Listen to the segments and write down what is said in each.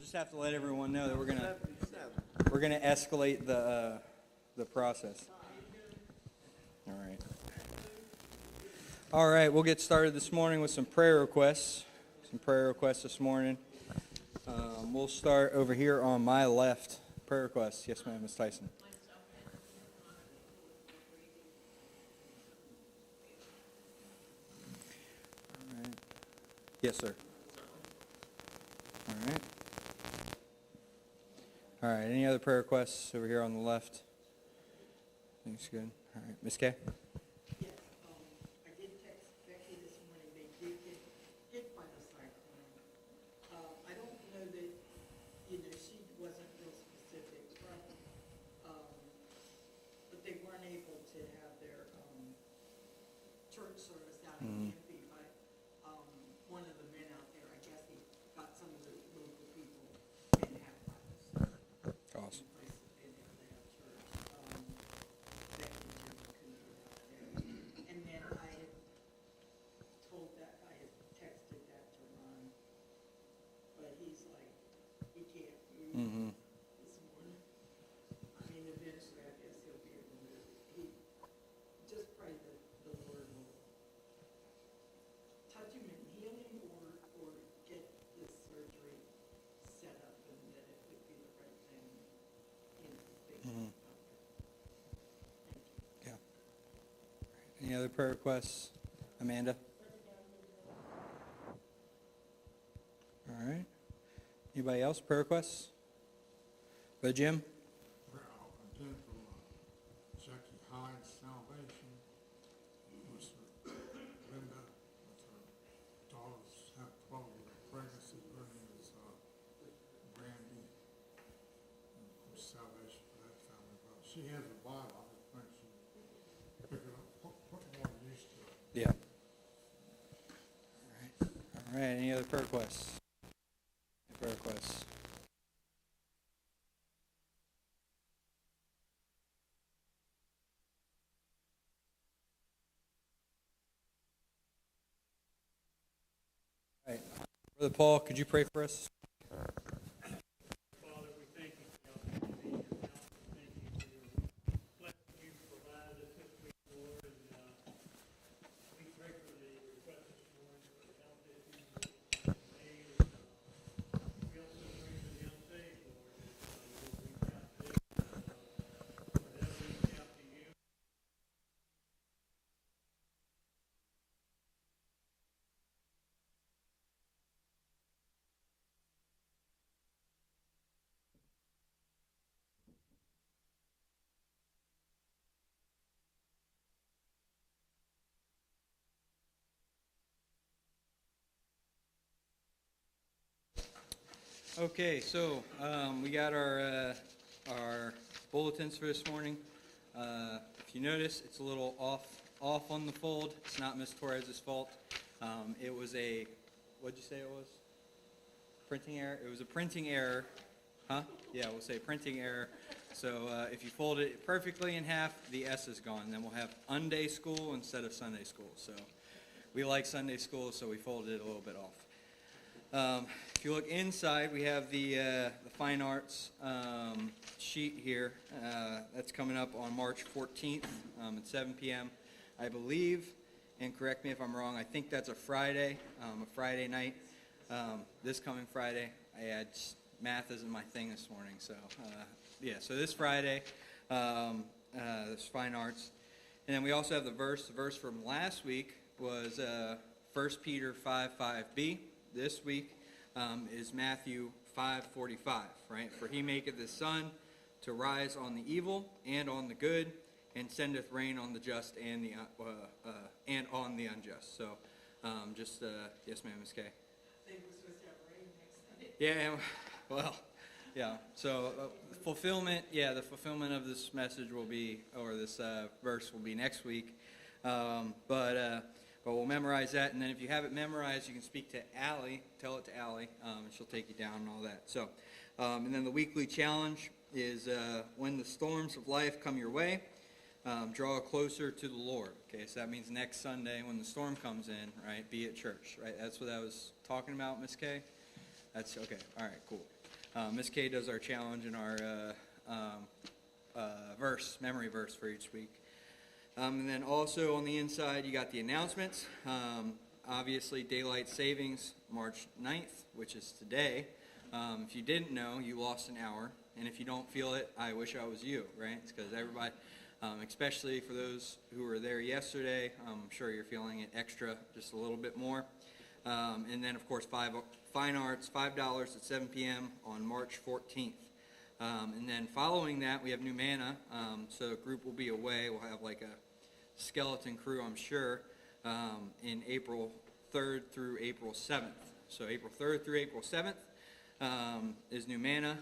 just have to let everyone know that we're gonna escalate the process. All right. We'll get started this morning with some prayer requests. This morning. We'll start over here on my left. Prayer requests. Yes, ma'am, Ms. Tyson. All right. Yes, sir. All right. All right. Any other prayer requests over here on the left? Thanks. Good. All right. Ms. Kay? I did text Becky this morning. They did get hit by the cyclone. I don't know that, she wasn't real specific, but they weren't able to have their church service out in Yankee. But one of the men out there, I guess he got some of the local people and had fires. Awesome. And then I had told that, I had texted that to Ron, but he's like, he can't move this morning. I mean, eventually I guess he'll be able to move. He just pray that the Lord will touch him and heal him or get this surgery set up and that it would be the right thing, based on it. Yeah. Any other prayer requests? Amanda? All right. Anybody else? Prayer requests? Brother Jim? Well, again, from Jackie Hyde's salvation, was Linda, with her daughters have trouble with pregnancy. Her name is Brandy, from salvation for that family. But she has a Bible. I just think she pick it up, put more use to it. Yeah. All right. Any other prayer requests? Prayer requests. All right. Brother Paul, could you pray for us? Father, we thank you for the opportunity to be here now. Thank you for your blessing you provided us this week, Lord. And we pray for the request this morning for the health issues that we made. We also pray for the unsaved, Lord, that you'll reach out to them, or they'll reach out to you. Okay, so we got our bulletins for this morning. If you notice, it's a little off on the fold. It's not Miss Torres's fault. It was a, what'd you say it was? Printing error? It was a printing error. Huh? Yeah, we'll say printing error. So if you fold it perfectly in half, the S is gone. Then we'll have Unday school instead of Sunday school. So we like Sunday school, so we folded it a little bit off. If you look inside, we have the fine arts sheet here. That's coming up on March 14th at 7 p.m. I believe, and correct me if I'm wrong, I think that's a Friday night. This coming Friday. Math isn't my thing this morning, so so this Friday, this fine arts. And then we also have the verse. The verse from last week was 1 Peter 5:5b. This week is Matthew 5:45, right? For he maketh his sun to rise on the evil and on the good, and sendeth rain on the just and on the unjust. So, yes, ma'am, Ms. Kay. I think we're supposed to have rain next Sunday. Yeah, well, yeah. So the fulfillment of this message will be, or this verse will be next week. But we'll memorize that, and then if you have it memorized, you can speak to Allie, tell it to Allie, and she'll take you down and all that. So, and then the weekly challenge is when the storms of life come your way, draw closer to the Lord. Okay, so that means next Sunday when the storm comes in, right, be at church, right? That's what I was talking about, Miss Kay? That's okay. All right, cool. Miss Kay does our challenge and our memory verse for each week. And then also on the inside, you got the announcements. Obviously, daylight savings, March 9th, which is today. If you didn't know, you lost an hour. And if you don't feel it, I wish I was you, right? It's because everybody, especially for those who were there yesterday, I'm sure you're feeling it extra, just a little bit more. And then, of course, Fine Arts, $5 at 7 p.m. on March 14th. And then following that, we have New Manna. So the group will be away. We'll have like a skeleton crew, I'm sure, in April 3rd through April 7th. So April 3rd through April 7th is New Manna.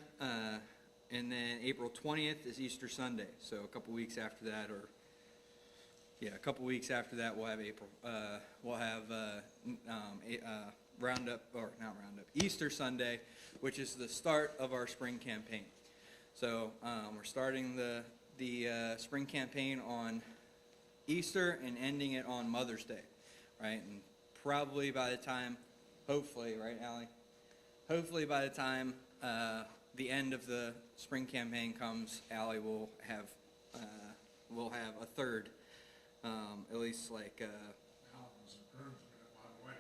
And then April 20th is Easter Sunday. So a couple weeks after that, we'll have April. We'll have Easter Sunday, which is the start of our spring campaign. So we're starting the spring campaign on Easter and ending it on Mother's Day, right? And probably by the time, hopefully, right, Allie? Hopefully by the time the end of the spring campaign comes, Allie will have a third, at least like. Alan's a groomsman, by the way.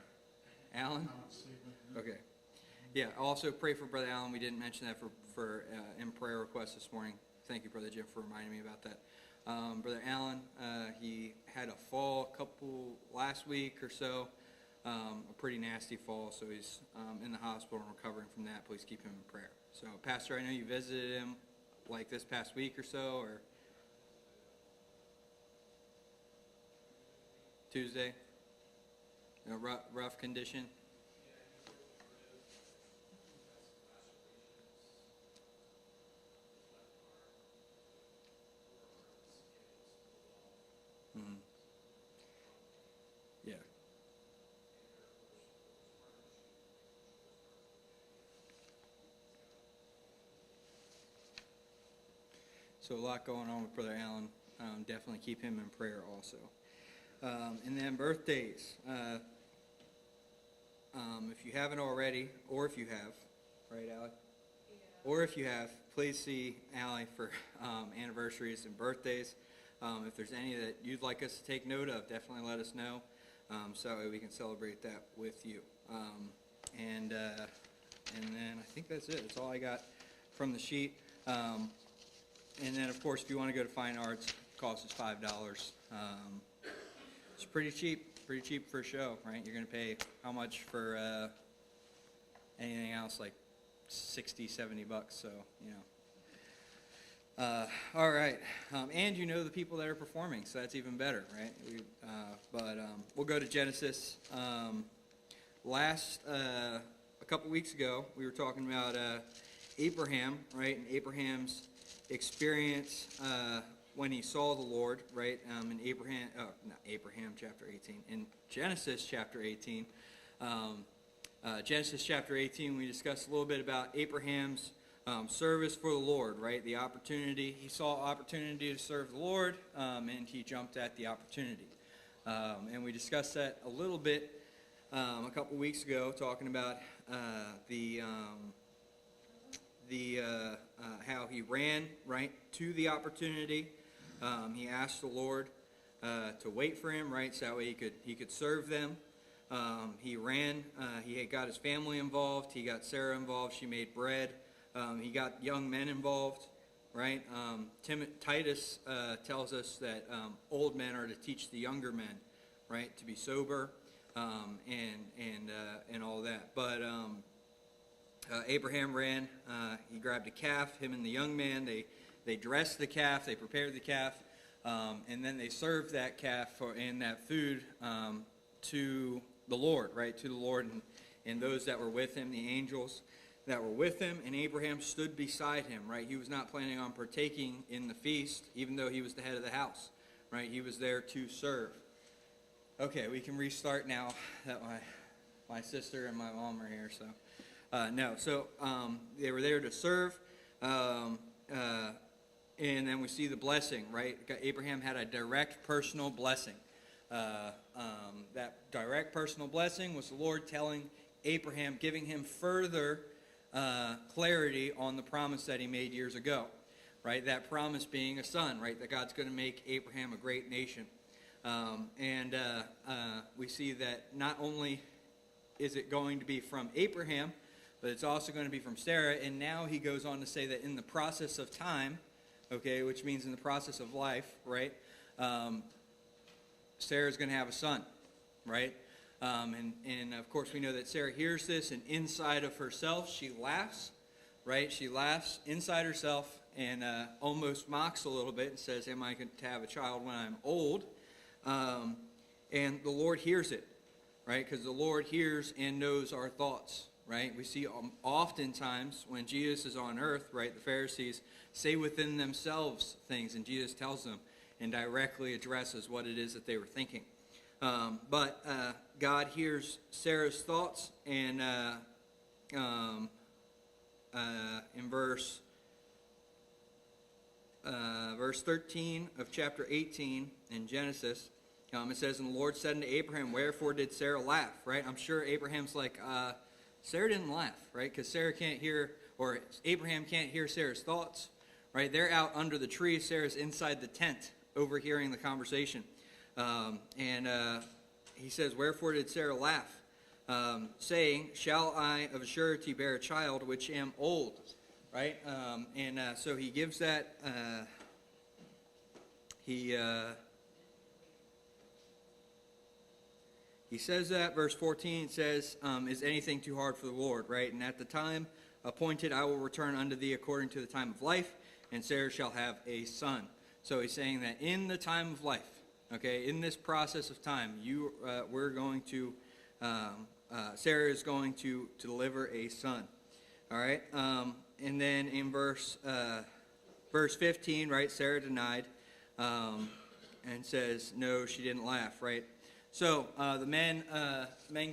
Alan? Alan's Seaman. Okay. Yeah, also pray for Brother Allen. We didn't mention that for in prayer requests this morning. Thank you, Brother Jim, for reminding me about that. Brother Allen, he had a fall last week or so, a pretty nasty fall, so he's in the hospital and recovering from that. Please keep him in prayer. So, Pastor, I know you visited him like this past week or so, or Tuesday. A rough condition. Mm-hmm. Yeah. So a lot going on with Brother Allen. Definitely keep him in prayer also. And then birthdays. If you haven't already, or if you have, right, Allie? Yeah. Or if you have, please see Allie for anniversaries and birthdays. If there's any that you'd like us to take note of, definitely let us know, so that way we can celebrate that with you. And then I think that's it. That's all I got from the sheet. And then, of course, if you want to go to Fine Arts, it costs us $5. It's pretty cheap for a show, right? You're going to pay how much for anything else, like $60, $70, so, you know. All right, and you know the people that are performing, so that's even better, right? We'll go to Genesis. A couple weeks ago, we were talking about Abraham, right, and Abraham's experience when he saw the Lord, right, in Genesis chapter 18. Genesis chapter 18, we discussed a little bit about Abraham's service for the Lord, right? The opportunity, he saw opportunity to serve the Lord, and he jumped at the opportunity. And we discussed that a little bit a couple weeks ago, talking about how he ran right to the opportunity. He asked the Lord to wait for him, right, so that way he could serve them. He ran. He had got his family involved. He got Sarah involved. She made bread. He got young men involved, right? Titus tells us that old men are to teach the younger men, right, to be sober, and all that. But Abraham ran. He grabbed a calf. Him and the young man, they dressed the calf. They prepared the calf, and then they served that calf and that food to the Lord, right, to the Lord and those that were with him, the angels that were with him, and Abraham stood beside him, right? He was not planning on partaking in the feast, even though he was the head of the house, right? He was there to serve. Okay, we can restart now that my sister and my mom are here, so. They were there to serve, and then we see the blessing, right? Abraham had a direct personal blessing. That direct personal blessing was the Lord telling Abraham, giving him further clarity on the promise that he made years ago, right? That promise being a son, right? That God's going to make Abraham a great nation. We see that not only is it going to be from Abraham, but it's also going to be from Sarah. And now he goes on to say that in the process of time, okay, which means in the process of life, right? Sarah's going to have a son, right? And of course we know that Sarah hears this, and inside of herself she laughs, right? She laughs inside herself and almost mocks a little bit and says, am I going to have a child when I'm old? And the Lord hears it, right? Because the Lord hears and knows our thoughts, right? We see oftentimes when Jesus is on earth, right, the Pharisees say within themselves things, and Jesus tells them and directly addresses what it is that they were thinking. But God hears Sarah's thoughts, and in verse 13 of chapter 18 in Genesis, it says, and the Lord said unto Abraham, wherefore did Sarah laugh, right? I'm sure Abraham's like, Sarah didn't laugh, right? Because Sarah can't hear, or Abraham can't hear Sarah's thoughts, right? They're out under the tree. Sarah's inside the tent overhearing the conversation. He says, wherefore did Sarah laugh, saying, shall I of a surety bear a child which am old, right? So he gives that, he says that, verse 14, it says, is anything too hard for the Lord, right? And at the time appointed, I will return unto thee according to the time of life, and Sarah shall have a son. So he's saying that in the time of life, okay, in this process of time, Sarah is going to deliver a son. All right, and then in verse 15, right, Sarah denied and says, no, she didn't laugh, right? So the men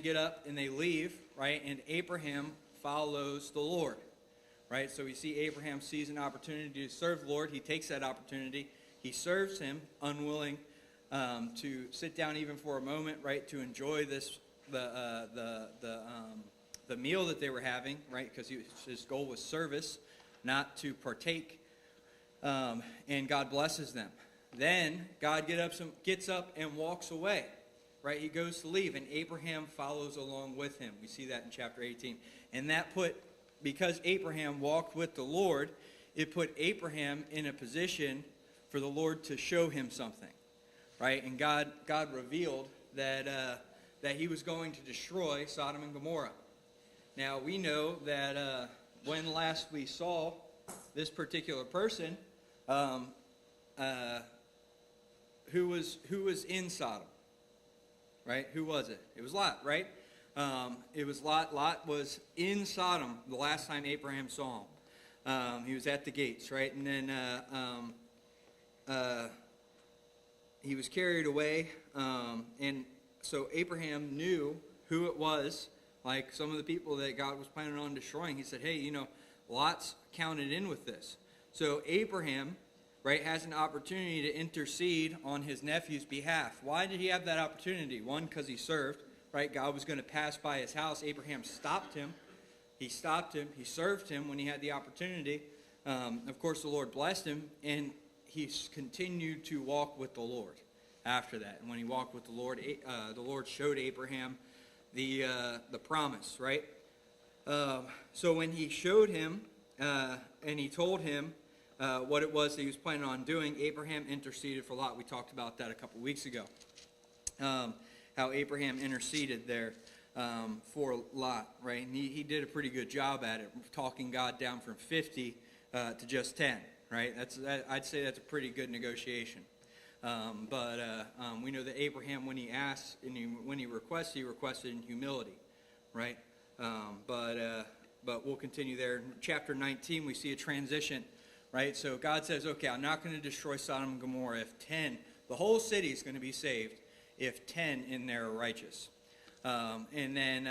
get up and they leave, right? And Abraham follows the Lord, right? So we see Abraham sees an opportunity to serve the Lord. He takes that opportunity. He serves him, unwilling to sit down even for a moment, right? To enjoy the meal that they were having, right? Because his goal was service, not to partake. And God blesses them. Then God gets up and walks away. Right, he goes to leave, and Abraham follows along with him. We see that in chapter 18. And because Abraham walked with the Lord, it put Abraham in a position for the Lord to show him something. Right, and God revealed that he was going to destroy Sodom and Gomorrah. Now, we know that when last we saw this particular person, who was in Sodom? Right? Who was it? It was Lot, right? It was Lot. Lot was in Sodom the last time Abraham saw him. He was at the gates, right? And then he was carried away. And so Abraham knew who it was, like some of the people that God was planning on destroying. He said, hey, Lot's counted in with this. So Abraham, right, has an opportunity to intercede on his nephew's behalf. Why did he have that opportunity? One, because he served, right? God was going to pass by his house. Abraham stopped him. He stopped him. He served him when he had the opportunity. Of course, the Lord blessed him, and he continued to walk with the Lord after that. And when he walked with the Lord showed Abraham the promise, right? So when he showed him and he told him what it was that he was planning on doing, Abraham interceded for Lot. We talked about that a couple weeks ago. How Abraham interceded there for Lot, right? And he did a pretty good job at it, talking God down from 50 to just 10, right? I'd say that's a pretty good negotiation. But we know that Abraham, when he asked and when he requested in humility, right? But we'll continue there. In chapter 19, we see a transition. Right, so God says, okay, I'm not going to destroy Sodom and Gomorrah if 10, the whole city is going to be saved if 10 in there are righteous. And then,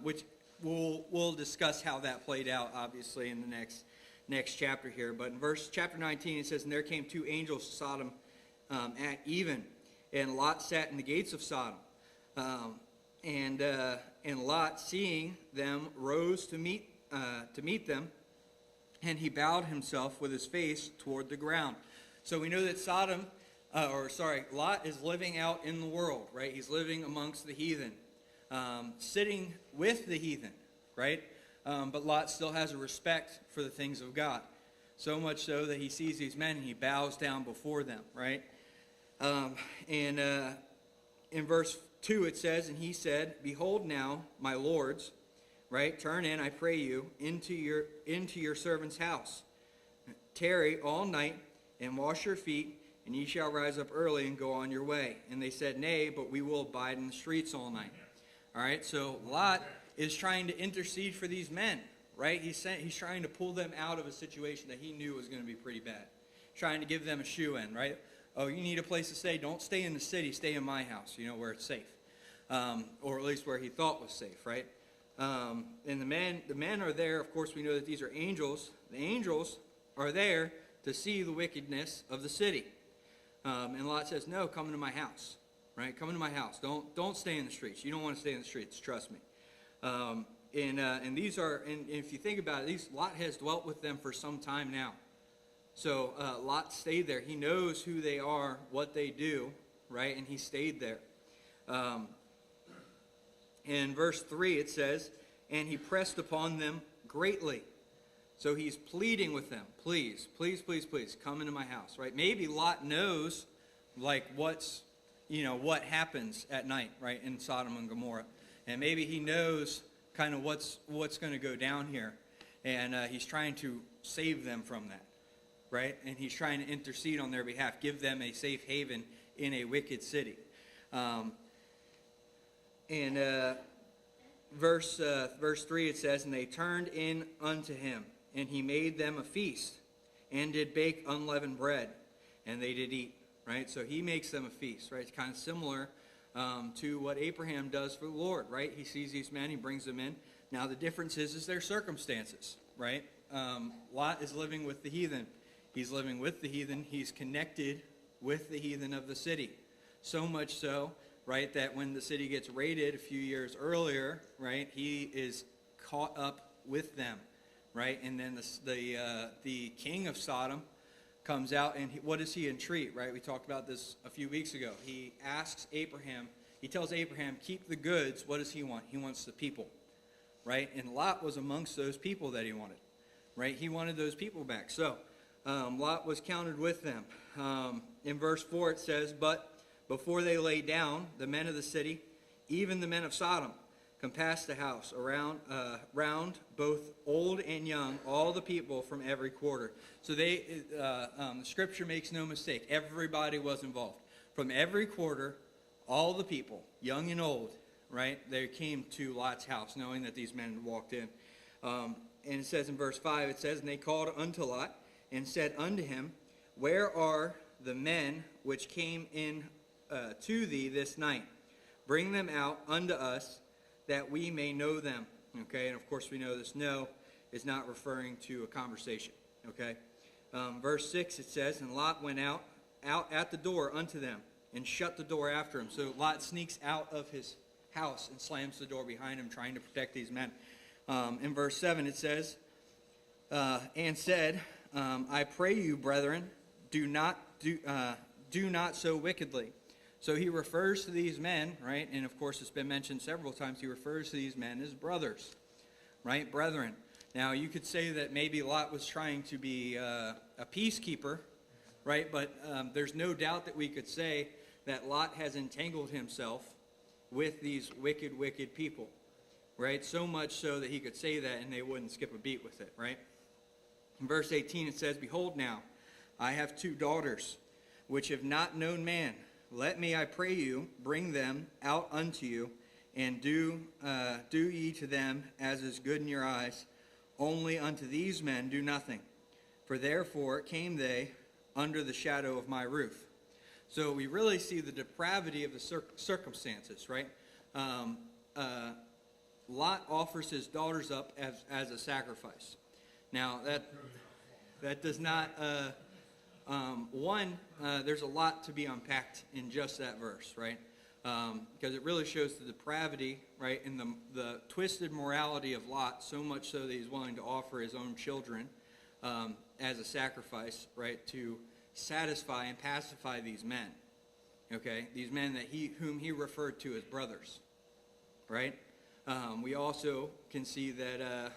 which we'll discuss how that played out, obviously, in the next chapter here. But in chapter 19, it says, and there came two angels to Sodom at even, and Lot sat in the gates of Sodom. And Lot, seeing them, rose to meet to meet them, and he bowed himself with his face toward the ground. So we know that Lot is living out in the world, right? He's living amongst the heathen, sitting with the heathen, right? But Lot still has a respect for the things of God, so much so that he sees these men and he bows down before them, right? In verse 2 it says, and he said, "Behold now, my lords," right? "Turn in, I pray you, into your servant's house. Tarry all night, and wash your feet, and ye shall rise up early and go on your way. And they said, Nay, but we will abide in the streets all night." All right, so Lot is trying to intercede for these men, right? He's trying to pull them out of a situation that he knew was going to be pretty bad. Trying to give them a shoe in, right? "Oh, you need a place to stay? Don't stay in the city. Stay in my house, where it's safe." Or at least where he thought was safe, right? And the men are there. Of course, we know that these are angels. The angels are there to see the wickedness of the city. And Lot says, "No, come into my house," right? "Come into my house. Don't stay in the streets. You don't want to stay in the streets. Trust me." And these are, and if you think about it, Lot has dwelt with them for some time now. So Lot stayed there. He knows who they are, what they do, right? And he stayed there. In verse 3 it says, "And he pressed upon them greatly." So he's pleading with them, "Please, please, please, please, come into my house," right? Maybe Lot knows, like, what happens at night, right, in Sodom and Gomorrah. And maybe he knows kind of what's going to go down here. And he's trying to save them from that, right? And he's trying to intercede on their behalf, give them a safe haven in a wicked city. Verse 3 it says, "And they turned in unto him, and he made them a feast, and did bake unleavened bread, and they did eat." Right? So he makes them a feast, right? It's kind of similar to what Abraham does for the Lord, right? He sees these men, he brings them in. Now the difference is their circumstances, right? Lot is living with the heathen. He's living with the heathen. He's connected with the heathen of the city. So much so, right, that when the city gets raided a few years earlier, right, he is caught up with them, right? And then the king of Sodom comes out, and what does he entreat, right? We talked about this a few weeks ago. He tells Abraham, keep the goods. What does he want? He wants the people, right? And Lot was amongst those people that he wanted, right? He wanted those people back. So Lot was counted with them. In verse 4 it says, "But before they lay down, the men of the city, even the men of Sodom, compassed the house round both old and young, all the people from every quarter." So the scripture makes no mistake. Everybody was involved. From every quarter, all the people, young and old, right, they came to Lot's house, knowing that these men had walked in. And it says in verse 5, it says, "And they called unto Lot, and said unto him, Where are the men which came in to thee this night? Bring them out unto us, that we may know them." Okay, and of course we know this "know" is not referring to a conversation. Okay, verse 6 it says, "And Lot went out at the door unto them, and shut the door after him." So Lot sneaks out of his house and slams the door behind him, trying to protect these men. In verse 7 it says, "And said, I pray you, brethren, do not so wickedly." So he refers to these men, right? And of course, it's been mentioned several times. He refers to these men as brothers, right? Brethren. Now, you could say that maybe Lot was trying to be a peacekeeper, right? But there's no doubt that we could say that Lot has entangled himself with these wicked, wicked people, right? So much so that he could say that and they wouldn't skip a beat with it, right? In verse 18, it says, "Behold now, I have 2 daughters, which have not known man. Let me, I pray you, bring them out unto you, and do ye to them as is good in your eyes. Only unto these men do nothing. For therefore came they under the shadow of my roof." So we really see the depravity of the circumstances, right? Lot offers his daughters up as a sacrifice. Now, that does not... there's a lot to be unpacked in just that verse, right? because it really shows the depravity, right, and the twisted morality of Lot, so much so that he's willing to offer his own children as a sacrifice, right, to satisfy and pacify these men, okay, these men whom he referred to as brothers, right? We also can see that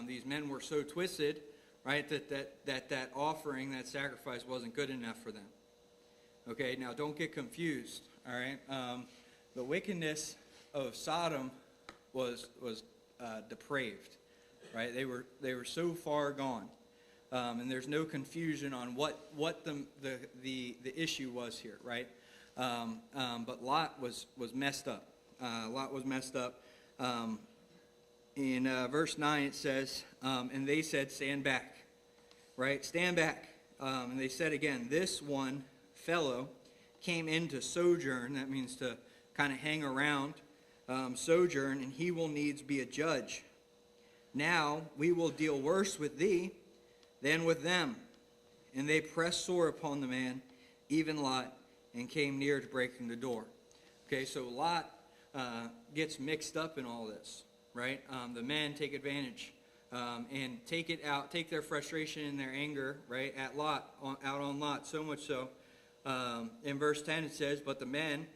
these men were so twisted, right, that offering, that sacrifice wasn't good enough for them. Okay, now don't get confused, all right? The wickedness of Sodom was depraved, right? They were so far gone, and there's no confusion on what the issue was here, right? But Lot was messed up. Lot was messed up. In verse 9 it says, and they said, "Stand back," right? Stand back. And they said again, "This one fellow came in to sojourn," that means to kind of hang around, sojourn, "and he will needs be a judge. Now we will deal worse with thee than with them." And they pressed sore upon the man, even Lot, and came near to breaking the door. Okay, so Lot gets mixed up in all this, right? The men take advantage and take their frustration and their anger, right, at Lot, out on Lot, so much so. In verse 10 it says, "But the men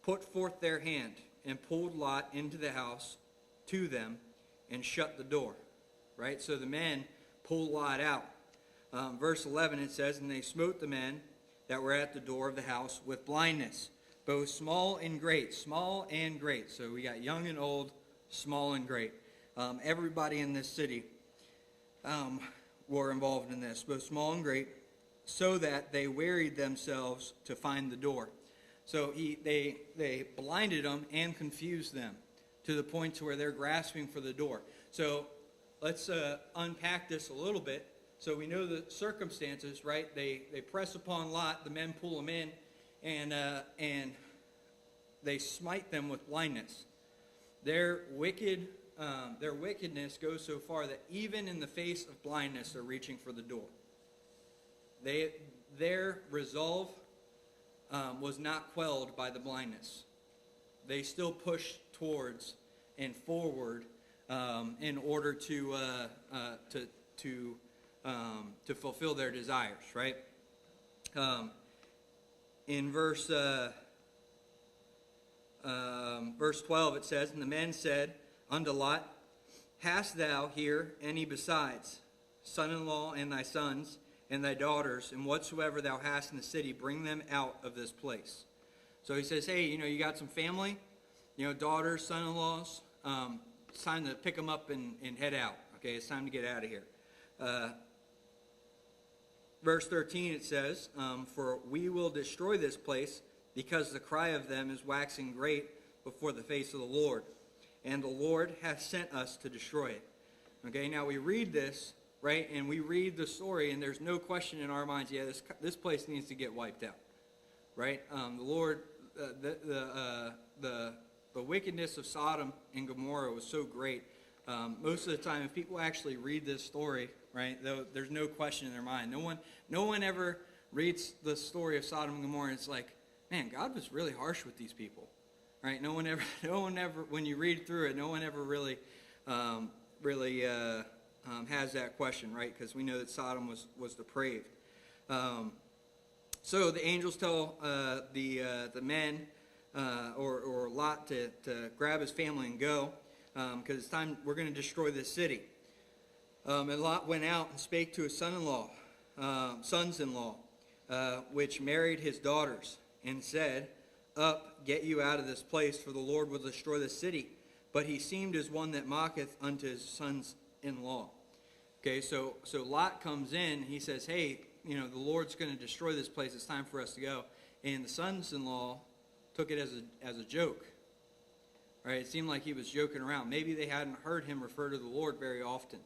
put forth their hand and pulled Lot into the house to them and shut the door," right? So the men pulled Lot out. Verse 11 it says, "And they smote the men that were at the door of the house with blindness, both small and great." Small and great. So we got young and old, small and great. Everybody in this city were involved in this, both small and great, so that they wearied themselves to find the door. So they blinded them and confused them to the point to where they're grasping for the door. So let's unpack this a little bit. So we know the circumstances, right? They press upon Lot, the men pull him in, and they smite them with blindness. Their wickedness goes so far that even in the face of blindness, they're reaching for the door. Their resolve was not quelled by the blindness. They still pushed towards and forward in order to fulfill their desires, right? In verse 12 it says, "And the men said unto Lot, Hast thou here any besides, son-in-law and thy sons and thy daughters, and whatsoever thou hast in the city, bring them out of this place." So he says, hey, you got some family, daughters, son-in-laws, it's time to pick them up and head out. Okay, it's time to get out of here. Verse 13 it says, "For we will destroy this place, because the cry of them is waxing great before the face of the Lord, and the Lord hath sent us to destroy it." Okay, now we read this, right, and we read the story, and there's no question in our minds, this place needs to get wiped out, right? The Lord, the wickedness of Sodom and Gomorrah was so great. Most of the time, if people actually read this story, right, there's no question in their mind. No one ever reads the story of Sodom and Gomorrah and it's like, man, God was really harsh with these people, right? No one ever. When you read through it, no one ever really has that question, right? Because we know that Sodom was depraved. So the angels tell the men or Lot to grab his family and go, because it's time, we're going to destroy this city. And Lot went out and spake to his sons-in-law, which married his daughters, and said, Up, get you out of this place, for the Lord will destroy the city. But he seemed as one that mocketh unto his sons-in-law. Okay, so Lot comes in, he says, hey, the Lord's going to destroy this place, it's time for us to go. And the sons-in-law took it as a joke. Right? It seemed like he was joking around. Maybe they hadn't heard him refer to the Lord very often.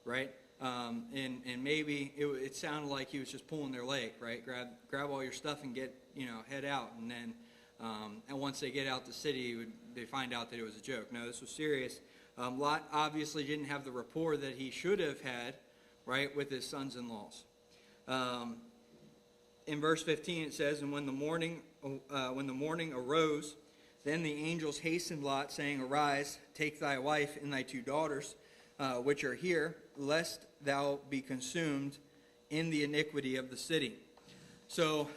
Right? And maybe it sounded like he was just pulling their leg, right? Grab all your stuff and head out. And then and once they get out the city, they find out that it was a joke. No, this was serious. Lot obviously didn't have the rapport that he should have had, right, with his sons-in-laws. In verse 15 it says, And when the morning morning arose, then the angels hastened Lot, saying, Arise, take thy wife and thy 2 daughters, which are here, lest thou be consumed in the iniquity of the city. So,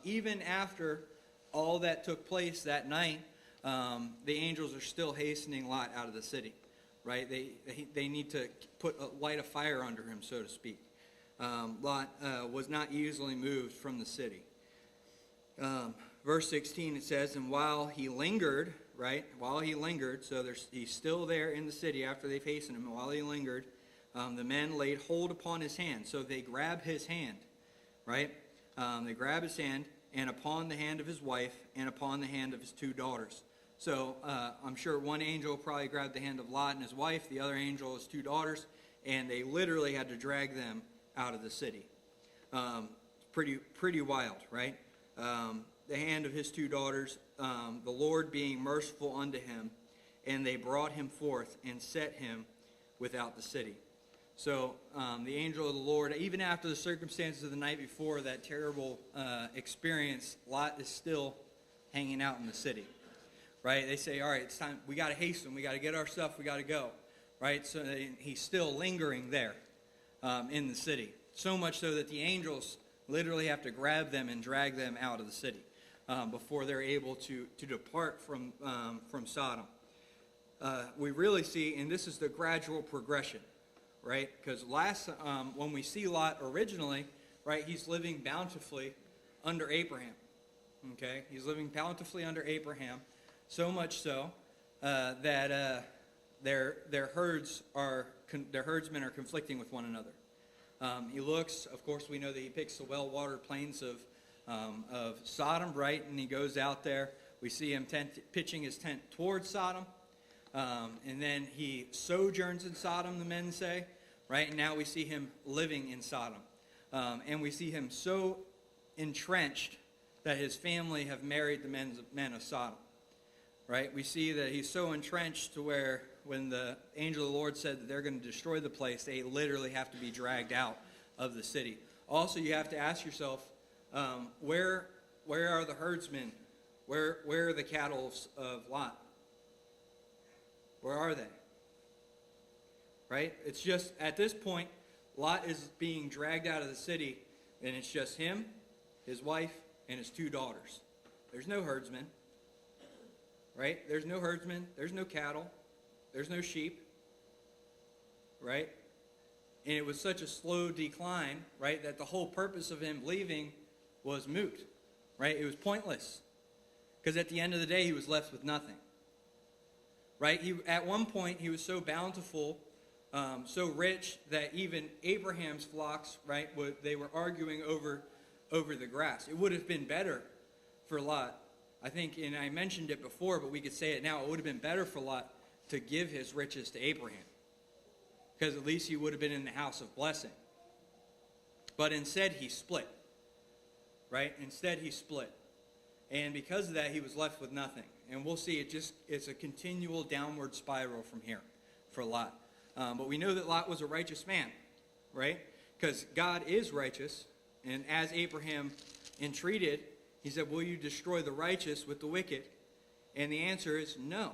even after all that took place that night, the angels are still hastening Lot out of the city, right? They need to light a fire under him, so to speak. Lot was not easily moved from the city. Verse 16, it says, and while he lingered, right? While he lingered, so he's still there in the city after they've hastened him. While he lingered, the men laid hold upon his hand. So they grab his hand, right? They grab his hand, and upon the hand of his wife, and upon the hand of his 2 daughters. So I'm sure one angel probably grabbed the hand of Lot and his wife, the other angel his 2 daughters, and they literally had to drag them out of the city. Pretty wild, right? The hand of his 2 daughters, the Lord being merciful unto him, and they brought him forth and set him without the city. So the angel of the Lord, even after the circumstances of the night before, that terrible experience, Lot is still hanging out in the city, right? They say, all right, it's time, we got to hasten, we got to get our stuff, we got to go, right? So he's still lingering there in the city, so much so that the angels literally have to grab them and drag them out of the city before they're able to depart from Sodom. We really see, and this is the gradual progression, right? Because when we see Lot originally, right, he's living bountifully under Abraham. Okay, he's living bountifully under Abraham, so much so that their herdsmen are conflicting with one another. He looks, of course, we know that he picks the well-watered plains of Sodom, right? And he goes out there. We see him pitching his tent towards Sodom. And then he sojourns in Sodom, the men say, right? And now we see him living in Sodom. And we see him so entrenched that his family have married the men of Sodom, right? We see that he's so entrenched to where when the angel of the Lord said that they're going to destroy the place, they literally have to be dragged out of the city. Also, you have to ask yourself, where are the herdsmen? Where are the cattle of Lot? Where are they? Right? It's just, at this point, Lot is being dragged out of the city, and it's just him, his wife, and his 2 daughters. There's no herdsmen. Right? There's no herdsmen. There's no cattle. There's no sheep. Right? And it was such a slow decline, right, that the whole purpose of him leaving was moot. Right? It was pointless. Because at the end of the day, he was left with nothing. Right? At one point, he was so bountiful, so rich, that even Abraham's flocks, right, they were arguing over the grass. It would have been better for Lot, I think, and I mentioned it before, but we could say it now, it would have been better for Lot to give his riches to Abraham, because at least he would have been in the house of blessing. But instead, he split, right? Instead, he split. And because of that, he was left with nothing. And we'll see, it's a continual downward spiral from here for Lot. But we know that Lot was a righteous man, right? Because God is righteous. And as Abraham entreated, he said, will you destroy the righteous with the wicked? And the answer is no.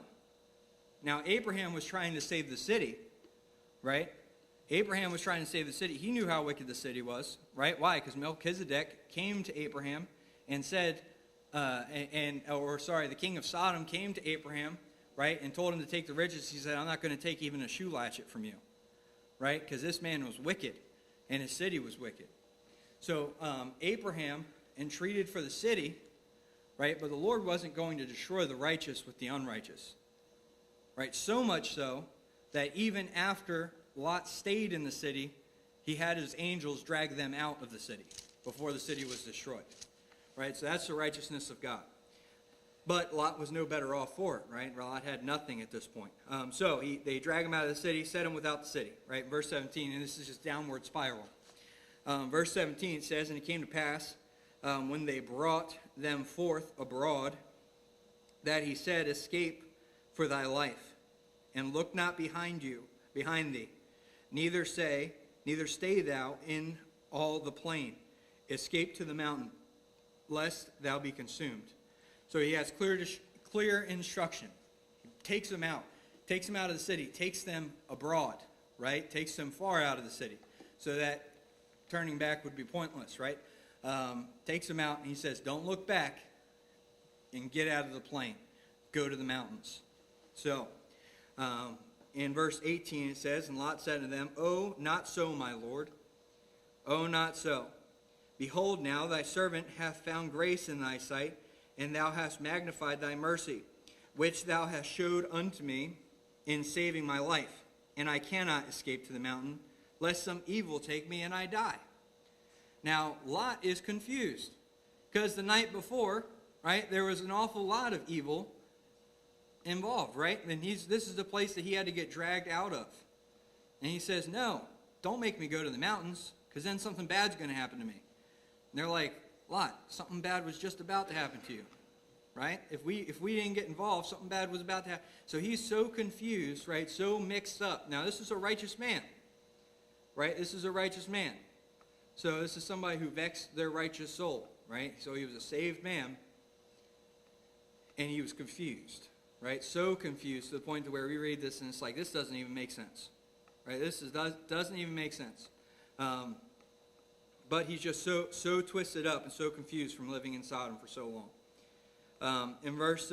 Now, Abraham was trying to save the city, right? Abraham was trying to save the city. He knew how wicked the city was, right? Why? Because Melchizedek came to Abraham and said, the king of Sodom came to Abraham, right, and told him to take the riches. He said, I'm not going to take even a shoe latchet from you, right? Because this man was wicked, and his city was wicked. So Abraham entreated for the city, right? But the Lord wasn't going to destroy the righteous with the unrighteous, right? So much so that even after Lot stayed in the city, he had his angels drag them out of the city before the city was destroyed, right? So that's the righteousness of God. But Lot was no better off for it, right? Lot had nothing at this point. So they drag him out of the city, set him without the city, right? Verse 17, and this is just downward spiral. Verse 17 says, and it came to pass, when they brought them forth abroad, that he said, escape for thy life, and look not behind thee, neither stay thou in all the plain. Escape to the mountain, lest thou be consumed. So he has clear instruction. Takes them out of the city, takes them abroad, right? Takes them far out of the city, so that turning back would be pointless, right? Takes them out, and he says, don't look back and get out of the plain. Go to the mountains. So, in verse 18 it says, and Lot said to them, Oh, not so, my Lord. Oh, not so. Behold, now thy servant hath found grace in thy sight, and thou hast magnified thy mercy, which thou hast showed unto me in saving my life. And I cannot escape to the mountain, lest some evil take me and I die. Now, Lot is confused, because the night before, right, there was an awful lot of evil involved, right? And this is the place that he had to get dragged out of. And he says, no, don't make me go to the mountains, because then something bad's going to happen to me. And they're like, Lot, something bad was just about to happen to you, right? If we didn't get involved, something bad was about to happen. So he's so confused, right, so mixed up. Now, this is a righteous man, right? This is a righteous man. So this is somebody who vexed their righteous soul, right? So he was a saved man, and he was confused, right? So confused to the point to where we read this, and it's like, this doesn't even make sense, right? Doesn't even make sense. But he's just so twisted up and so confused from living in Sodom for so long. In verse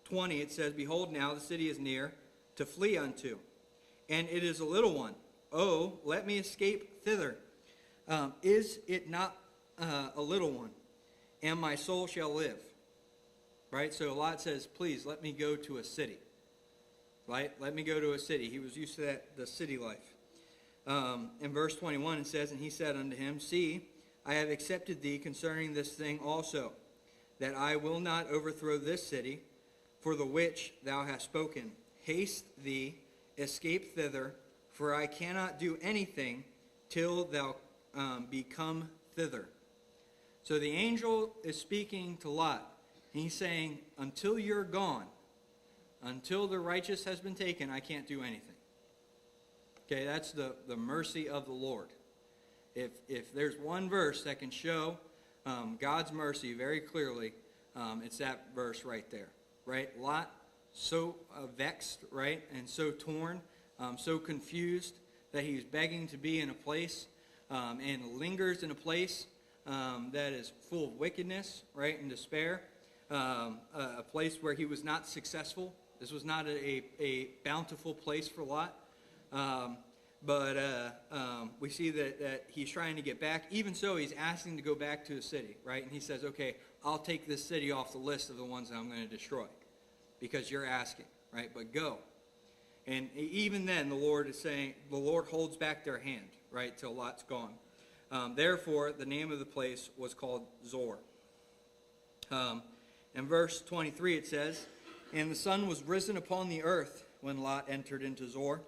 20, it says, Behold, now the city is near to flee unto, and it is a little one. Oh, let me escape thither. Is it not a little one? And my soul shall live. Right? So Lot says, please, let me go to a city. Right? Let me go to a city. He was used to the city life. In verse 21, it says, And he said unto him, See, I have accepted thee concerning this thing also, that I will not overthrow this city, for the which thou hast spoken. Haste thee, escape thither, for I cannot do anything till thou be come thither. So the angel is speaking to Lot. And he's saying, until you're gone, until the righteous has been taken, I can't do anything. Okay, that's the mercy of the Lord. If there's one verse that can show God's mercy very clearly, it's that verse right there. Right? Lot, so vexed, right, and so torn, so confused that he's begging to be in a place and lingers in a place that is full of wickedness, right, and despair, a place where he was not successful. This was not a bountiful place for Lot. But we see that he's trying to get back. Even so, he's asking to go back to the city, right? And he says, okay, I'll take this city off the list of the ones that I'm going to destroy because you're asking, right? But go. And even then, the Lord is saying, the Lord holds back their hand, right, till Lot's gone. Therefore, the name of the place was called Zor. In verse 23, it says, And the sun was risen upon the earth when Lot entered into Zor.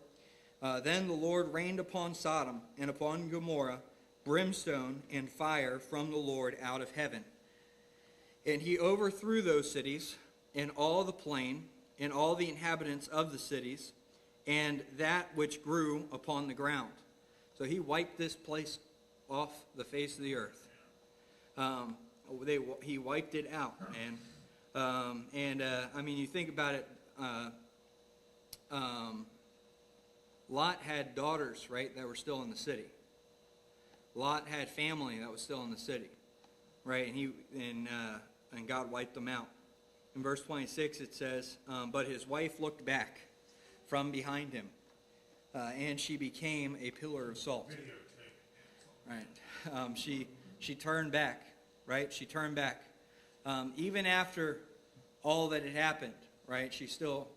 Then the Lord rained upon Sodom and upon Gomorrah brimstone and fire from the Lord out of heaven. And he overthrew those cities and all the plain and all the inhabitants of the cities and that which grew upon the ground. So he wiped this place off the face of the earth. He wiped it out, man. I mean, you think about it. Lot had daughters, right, that were still in the city. Lot had family that was still in the city, right? And God wiped them out. In verse 26, it says, But his wife looked back from behind him, and she became a pillar of salt. Right? She turned back, right? She turned back. Even after all that had happened, right? She still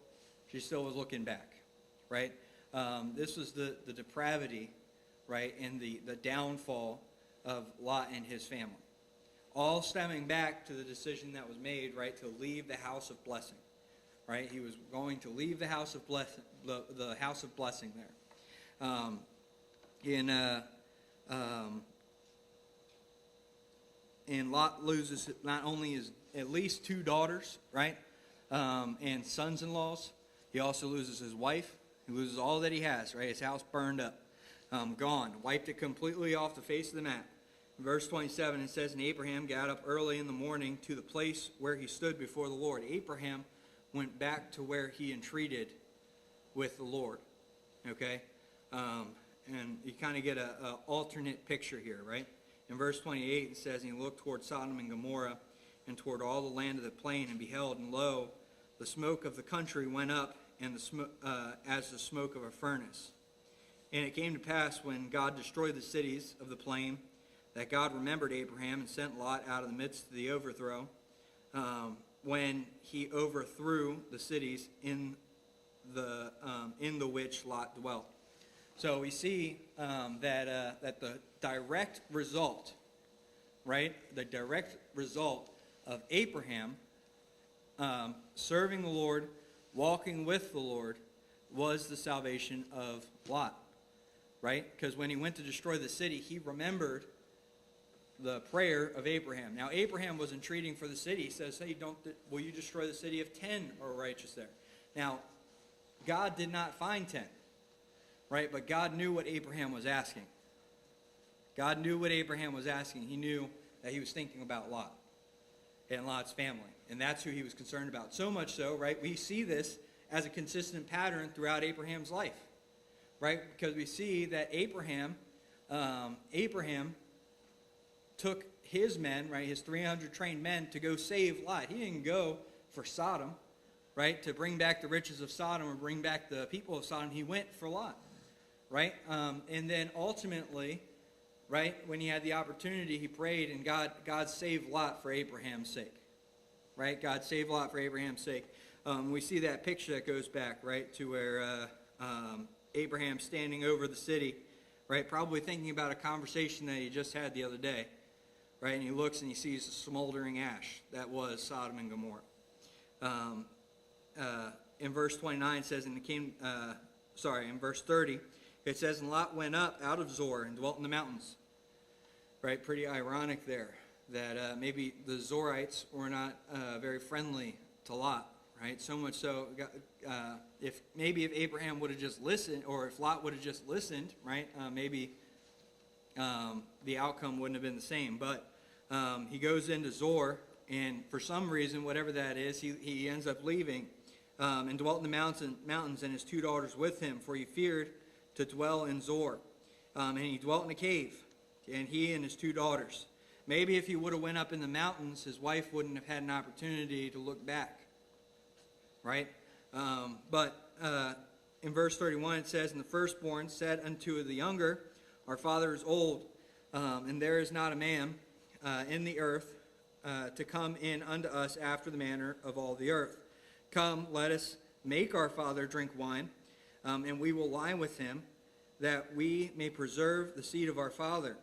was looking back, right? This was the depravity, right, and the downfall of Lot and his family. All stemming back to the decision that was made, right, to leave the house of blessing, right? He was going to leave the house of blessing, the house of blessing there. And Lot loses not only his at least 2 daughters, right, and sons-in-laws, he also loses his wife. He loses all that he has, right? His house burned up, gone, wiped it completely off the face of the map. Verse 27, it says, and Abraham got up early in the morning to the place where he stood before the Lord. Abraham went back to where he entreated with the Lord. Okay? And you kind of get a alternate picture here, right? In verse 28, it says, and he looked toward Sodom and Gomorrah and toward all the land of the plain, and beheld, and lo, the smoke of the country went up and as the smoke of a furnace. And it came to pass, when God destroyed the cities of the plain, that God remembered Abraham and sent Lot out of the midst of the overthrow, when he overthrew the cities in the which Lot dwelt. So we see that the direct result, right, the direct result of Abraham serving the Lord, walking with the Lord, was the salvation of Lot, right? Because when he went to destroy the city, he remembered the prayer of Abraham. Now, Abraham was entreating for the city. He says, hey, will you destroy the city if 10 are righteous there? Now, God did not find 10, right? But God knew what Abraham was asking. God knew what Abraham was asking. He knew that he was thinking about Lot and Lot's family. And that's who he was concerned about. So much so, right? We see this as a consistent pattern throughout Abraham's life, right? Because we see that Abraham took his men, right, his 300 trained men, to go save Lot. He didn't go for Sodom, right, to bring back the riches of Sodom or bring back the people of Sodom. He went for Lot, right? And then ultimately, right, when he had the opportunity, he prayed, and God saved Lot for Abraham's sake, right? God saved Lot for Abraham's sake. We see that picture that goes back, right, to where Abraham standing over the city, right, probably thinking about a conversation that he just had the other day, right, and he looks and he sees the smoldering ash that was Sodom and Gomorrah. In verse 29 it says, in verse 30, it says, and Lot went up out of Zoar and dwelt in the mountains. Right, pretty ironic there that maybe the Zorites were not very friendly to Lot. Right, so much so, if Abraham would have just listened, or if Lot would have just listened, right, maybe the outcome wouldn't have been the same. But he goes into Zoar, and for some reason, whatever that is, he ends up leaving and dwelt in the mountains, and his 2 daughters with him, for he feared to dwell in Zoar. And he dwelt in a cave, and he and his 2 daughters. Maybe if he would have went up in the mountains, his wife wouldn't have had an opportunity to look back. Right? But in verse 31 it says, and the firstborn said unto the younger, our father is old, and there is not a man in the earth to come in unto us after the manner of all the earth. Come, let us make our father drink wine, and we will lie with him, that we may preserve the seed of our father.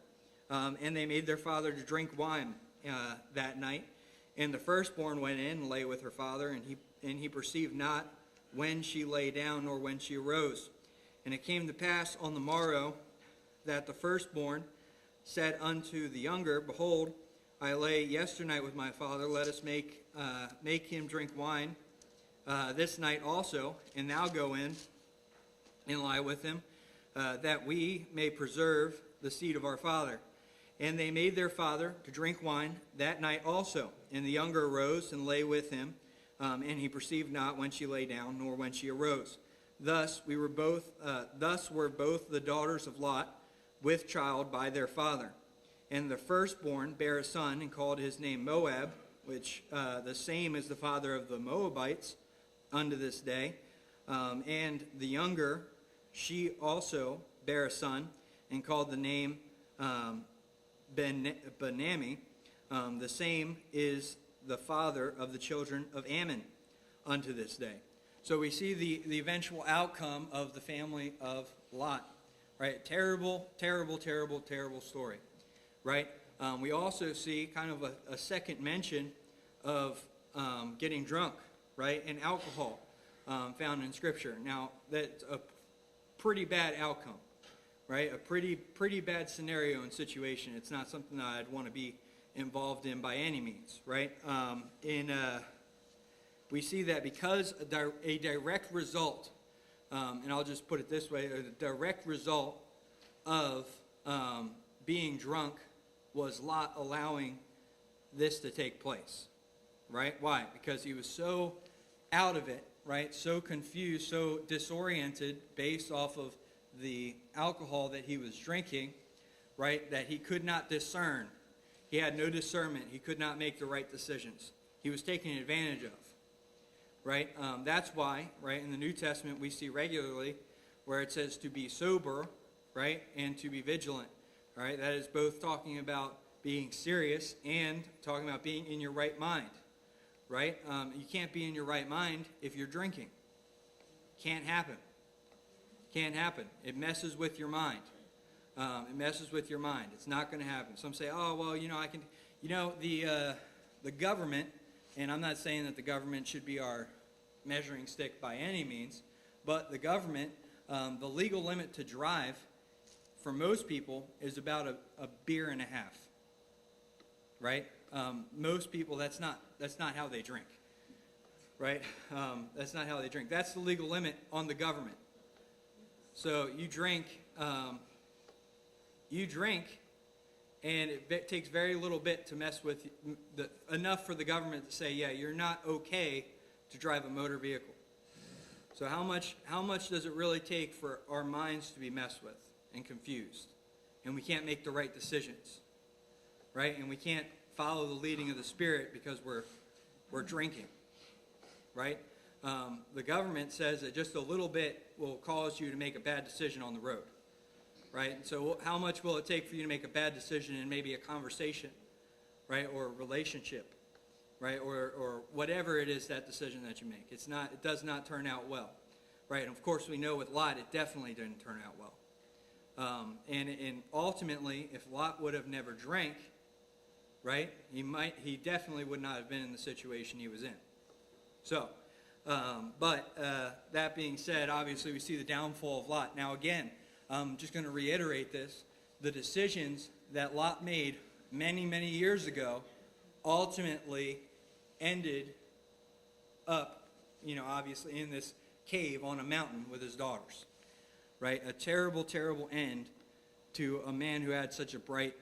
And they made their father to drink wine that night. And the firstborn went in and lay with her father, and he perceived not when she lay down nor when she arose. And it came to pass on the morrow that the firstborn said unto the younger, behold, I lay yesternight with my father. Let us make him drink wine this night also, and thou go in and lie with him, that we may preserve the seed of our father. And they made their father to drink wine that night also. And the younger arose and lay with him, and he perceived not when she lay down, nor when she arose. Thus were both the daughters of Lot with child by their father. And the firstborn bare a son, and called his name Moab, which the same is the father of the Moabites unto this day. And the younger, she also bare a son, and called the name Benami. The same is the father of the children of Ammon unto this day. So we see the eventual outcome of the family of Lot, right? Terrible, terrible, terrible, terrible story, right? We also see kind of a second mention of getting drunk, right, and alcohol found in Scripture. Now, that's a pretty bad outcome, right? A pretty bad scenario and situation. It's not something that I'd want to be involved in by any means, right? We see that because a direct result, and I'll just put it this way, a direct result of being drunk was Lot allowing this to take place, right? Why? Because he was so out of it, right? So confused, so disoriented based off of the alcohol that he was drinking, right? That he could not discern. He had no discernment. He could not make the right decisions. He was taken advantage of, right? That's why, right, in the New Testament we see regularly where it says to be sober, right, and to be vigilant, right? That is both talking about being serious and talking about being in your right mind, right? You can't be in your right mind if you're drinking. Can't happen. Can't happen. It messes with your mind. It messes with your mind. It's not going to happen. Some say, oh, well, I can, the government, and I'm not saying that the government should be our measuring stick by any means, but the government, the legal limit to drive for most people is about a beer and a half, right? Most people, that's not how they drink, right? That's not how they drink. That's the legal limit on the government. So you drink, and it takes very little bit to mess with enough for the government to say, yeah, you're not okay to drive a motor vehicle. So how much does it really take for our minds to be messed with and confused, and we can't make the right decisions, right? And we can't follow the leading of the Spirit because we're drinking, right? The government says that just a little bit will cause you to make a bad decision on the road, right? And so how much will it take for you to make a bad decision in maybe a conversation, right, or a relationship, right, or whatever it is, that decision that you make? It does not turn out well, right? And of course we know with Lot it definitely didn't turn out well. And ultimately, if Lot would have never drank, right, he definitely would not have been in the situation he was in. So, but that being said, obviously we see the downfall of Lot. Now again, I'm just going to reiterate this. The decisions that Lot made many, many years ago ultimately ended up, obviously in this cave on a mountain with his daughters. Right? A terrible, terrible end to a man who had such a bright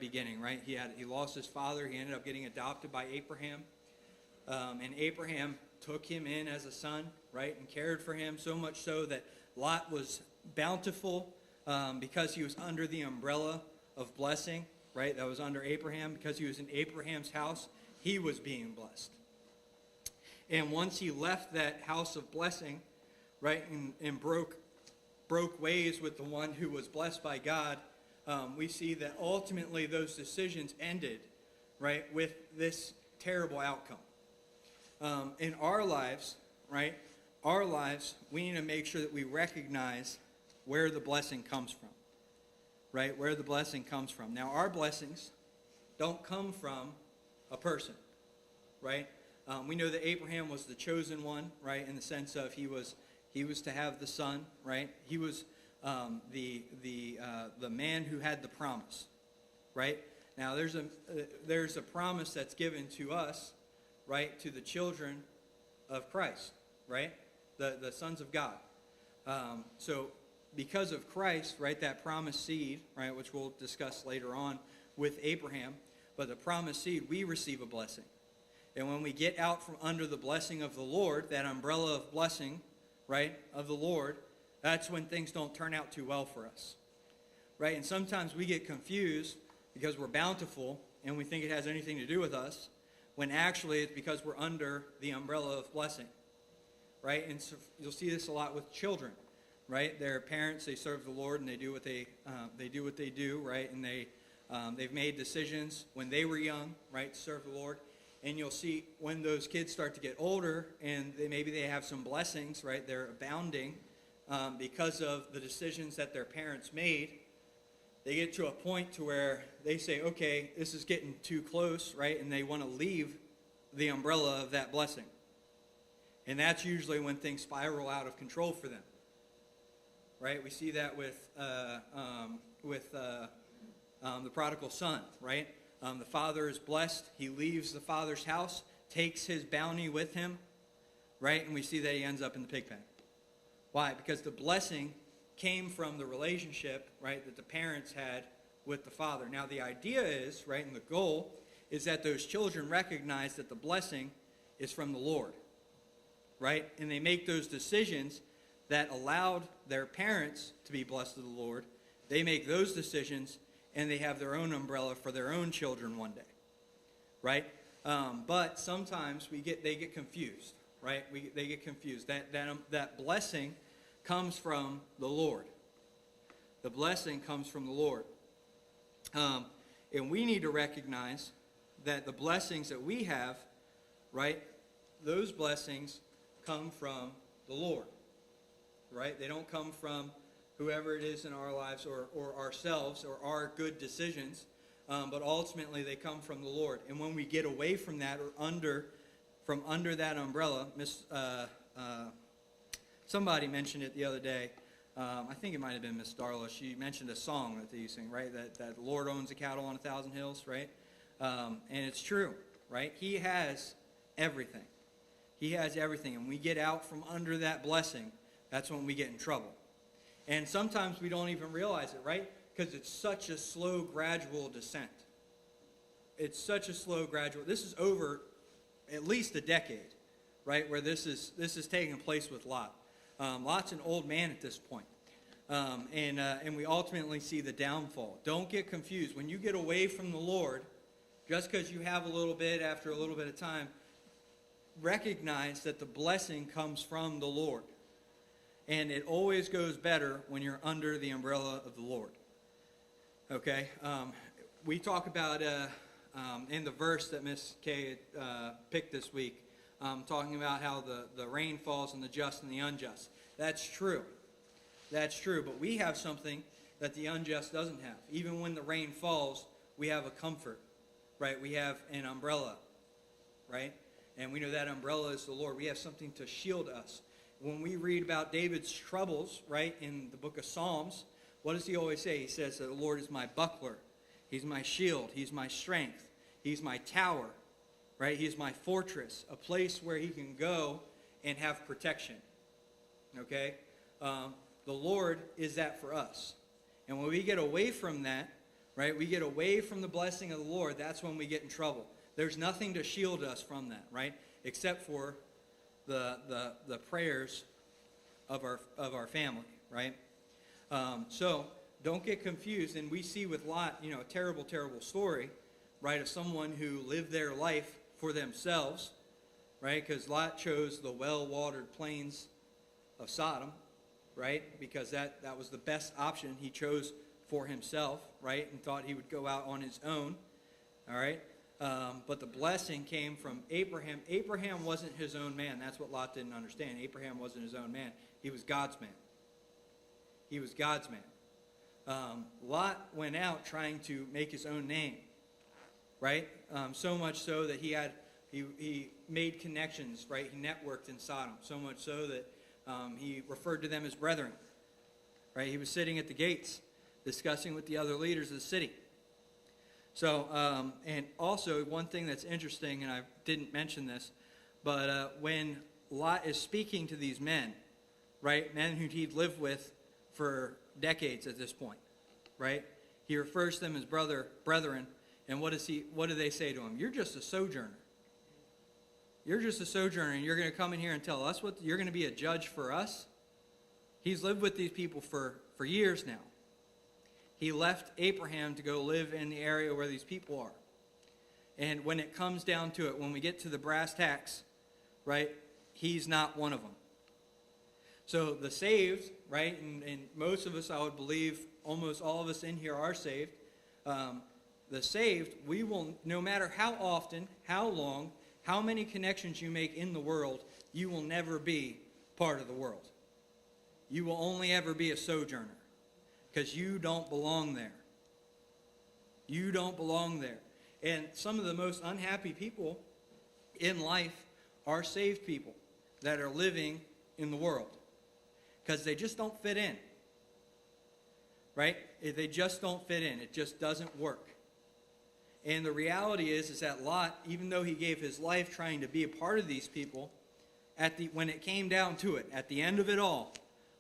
beginning, right? He lost his father. He ended up getting adopted by Abraham. And Abraham took him in as a son, right? And cared for him so much so that Lot was bountiful because he was under the umbrella of blessing, right? That was under Abraham. Because he was in Abraham's house, he was being blessed. And once he left that house of blessing, right, and broke ways with the one who was blessed by God, we see that ultimately those decisions ended, right, with this terrible outcome. In our lives, right, we need to make sure that we recognize where the blessing comes from, right, where the blessing comes from. Now, our blessings don't come from a person, right? We know that Abraham was the chosen one, right, in the sense of he was to have the son, right? He was the man who had the promise, right? Now there's a promise that's given to us, right, to the children of Christ, right, the sons of God. So because of Christ, right, that promised seed, right, which we'll discuss later on with Abraham, but the promised seed, we receive a blessing. And when we get out from under the blessing of the Lord, that umbrella of blessing, right, of the Lord, that's when things don't turn out too well for us, right? And sometimes we get confused because we're bountiful and we think it has anything to do with us, when actually it's because we're under the umbrella of blessing, right? And so you'll see this a lot with children, right? Their parents, they serve the Lord and they do what they do, right? And they've made decisions when they were young, right, to serve the Lord. And you'll see when those kids start to get older and maybe they have some blessings, right? They're abounding because of the decisions that their parents made. They get to a point to where they say, okay, this is getting too close, right? And they want to leave the umbrella of that blessing. And that's usually when things spiral out of control for them, right? We see that with the prodigal son, right? The father is blessed. He leaves the father's house, takes his bounty with him, right? And we see that he ends up in the pig pen. Why? Because the blessing came from the relationship, right, that the parents had with the Father. Now, the idea is, right, and the goal is that those children recognize that the blessing is from the Lord, right? And they make those decisions that allowed their parents to be blessed of the Lord. They make those decisions, and they have their own umbrella for their own children one day, right? But sometimes they get confused, right? They get confused. That blessing comes from the Lord. The blessing comes from the Lord. And we need to recognize that the blessings that we have, right, those blessings come from the Lord, right? They don't come from whoever it is in our lives or ourselves or our good decisions, but ultimately they come from the Lord. And when we get away from that or from under that umbrella, somebody mentioned it the other day. I think it might have been Miss Darla. She mentioned a song that they sing, right? That the Lord owns the cattle on 1,000 hills, right? And it's true, right? He has everything. He has everything. And we get out from under that blessing, that's when we get in trouble. And sometimes we don't even realize it, right? Because it's such a slow, gradual descent. It's such a slow, gradual. This is over at least a decade, right? Where this is taking place with Lot. Lot's an old man at this point. And we ultimately see the downfall. Don't get confused. When you get away from the Lord, just because you have a little bit after a little bit of time, recognize that the blessing comes from the Lord. And it always goes better when you're under the umbrella of the Lord. Okay? We talk about, in the verse that Miss Kay picked this week, talking about how the rain falls on the just and the unjust. That's true. That's true. But we have something that the unjust doesn't have. Even when the rain falls, we have a comfort, right? We have an umbrella, right? And we know that umbrella is the Lord. We have something to shield us. When we read about David's troubles, right, in the book of Psalms, what does he always say? He says that the Lord is my buckler. He's my shield. He's my strength. He's my tower, right? He's my fortress, a place where he can go and have protection, okay? The Lord is that for us. And when we get away from that, right, we get away from the blessing of the Lord, that's when we get in trouble. There's nothing to shield us from that, right, except for the prayers of our family, right? So don't get confused. And we see with Lot, a terrible, terrible story, right, of someone who lived their life for themselves, right? Because Lot chose the well-watered plains of Sodom, right? Because that was the best option he chose for himself, right? And thought he would go out on his own, all right? But the blessing came from Abraham. Abraham wasn't his own man. That's what Lot didn't understand. Abraham wasn't his own man. He was God's man. He was God's man. Lot went out trying to make his own name, right? So much so that he made connections, right? He networked in Sodom. So much so that he referred to them as brethren, right? He was sitting at the gates discussing with the other leaders of the city. So, and also one thing that's interesting, and I didn't mention this, but when Lot is speaking to these men, right, men who he'd lived with for decades at this point, right, he refers to them as brethren, and what do they say to him? You're just a sojourner. You're just a sojourner, and you're going to come in here and tell us what you're going to be a judge for us? He's lived with these people for years now. He left Abraham to go live in the area where these people are. And when it comes down to it, when we get to the brass tacks, right, he's not one of them. So the saved, right, and most of us, I would believe, almost all of us in here are saved. The saved, we will, no matter how often, how long, how many connections you make in the world, you will never be part of the world. You will only ever be a sojourner. Because you don't belong there. You don't belong there. And some of the most unhappy people in life are saved people that are living in the world. Because they just don't fit in. Right? They just don't fit in. It just doesn't work. And the reality is that Lot, even though he gave his life trying to be a part of these people, when it came down to it, at the end of it all,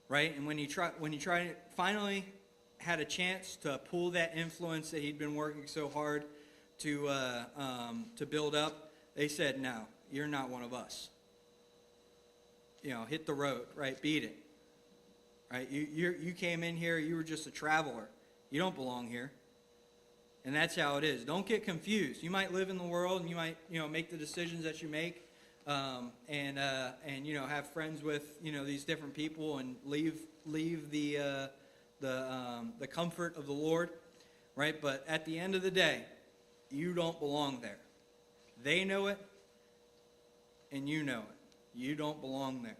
right? And when he tried to finally had a chance to pull that influence that he'd been working so hard to build up, they said, no, you're not one of us. Hit the road, right? Beat it, right? You came in here, you were just a traveler. You don't belong here. And that's how it is. Don't get confused. You might live in the world and you might, make the decisions that you make, and have friends with, these different people and leave the comfort of the Lord, right? But at the end of the day, you don't belong there. They know it, and you know it. You don't belong there.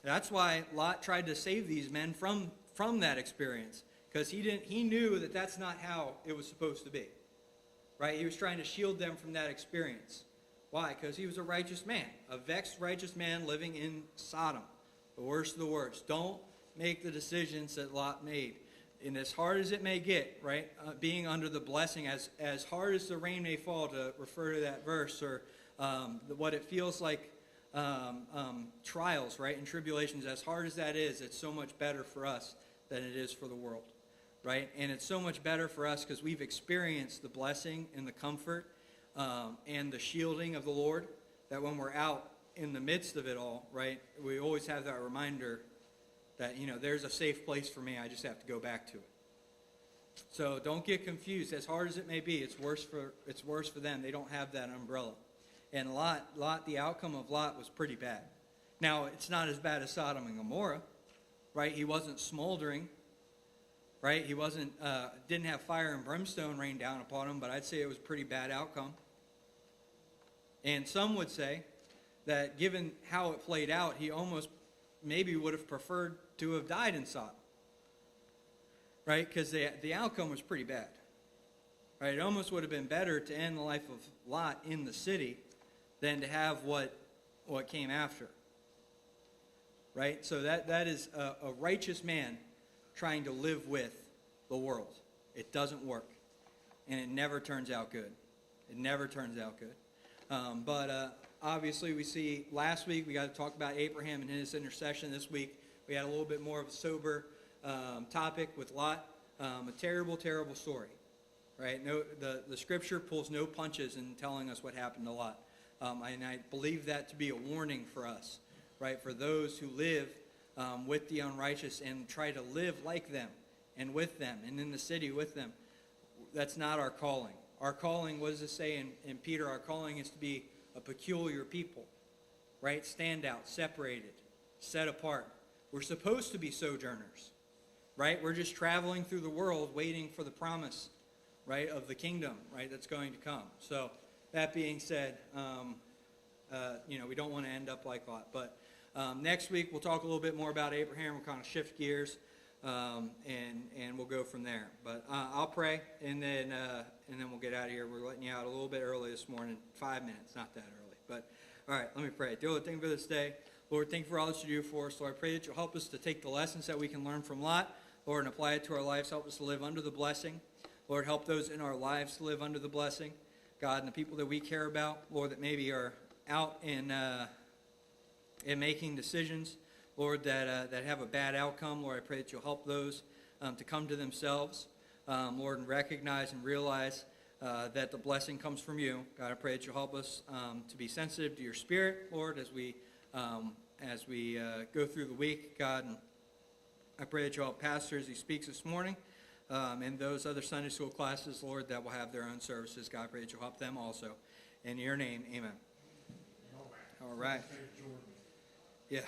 That's why Lot tried to save these men from that experience, because he knew that that's not how it was supposed to be, right? He was trying to shield them from that experience. Why? Because he was a righteous man, a vexed righteous man living in Sodom, the worst of the worst. Don't make the decisions that Lot made. And as hard as it may get, right, being under the blessing, as hard as the rain may fall, to refer to that verse, or what it feels like, trials, right, and tribulations, as hard as that is, it's so much better for us than it is for the world, right? And it's so much better for us because we've experienced the blessing and the comfort and the shielding of the Lord, that when we're out in the midst of it all, right, we always have that reminder that, there's a safe place for me. I just have to go back to it. So don't get confused. As hard as it may be, it's worse for them. They don't have that umbrella. And Lot, the outcome of Lot was pretty bad. Now, it's not as bad as Sodom and Gomorrah, right? He wasn't smoldering, right? He didn't have fire and brimstone rain down upon him, but I'd say it was a pretty bad outcome. And some would say that given how it played out, he almost maybe would have preferred to have died in Sodom, right? Because the outcome was pretty bad, right? It almost would have been better to end the life of Lot in the city than to have what came after, right? So that is a righteous man trying to live with the world. It doesn't work, and it never turns out good. It never turns out good. But obviously, we see last week we got to talk about Abraham and his intercession. This week we had a little bit more of a sober topic with Lot. A terrible, terrible story, right? No, the Scripture pulls no punches in telling us what happened to Lot. And I believe that to be a warning for us, right? For those who live with the unrighteous and try to live like them and with them and in the city with them. That's not our calling. Our calling, what does it say in Peter? Our calling is to be a peculiar people, right? Stand out, separated, set apart. We're supposed to be sojourners, right? We're just traveling through the world waiting for the promise, right, of the kingdom, right, that's going to come. So that being said, we don't want to end up like Lot. But next week we'll talk a little bit more about Abraham. We'll kind of shift gears, and we'll go from there. But I'll pray, and then we'll get out of here. We're letting you out a little bit early this morning, 5 minutes, not that early. But all right, let me pray. Dear Lord, thank you for this day. Lord, thank you for all that you do for us. Lord, I pray that you'll help us to take the lessons that we can learn from Lot, Lord, and apply it to our lives. Help us to live under the blessing. Lord, help those in our lives to live under the blessing. God, and the people that we care about, Lord, that maybe are out in making decisions, Lord, that have a bad outcome. Lord, I pray that you'll help those to come to themselves, Lord, and recognize and realize that the blessing comes from you. God, I pray that you'll help us to be sensitive to your Spirit, Lord, as we go through the week, God. And I pray that you'll help Pastor as he speaks this morning, and those other Sunday school classes, Lord, that will have their own services. God, I pray that you'll help them also. In your name, amen. All right. Yeah.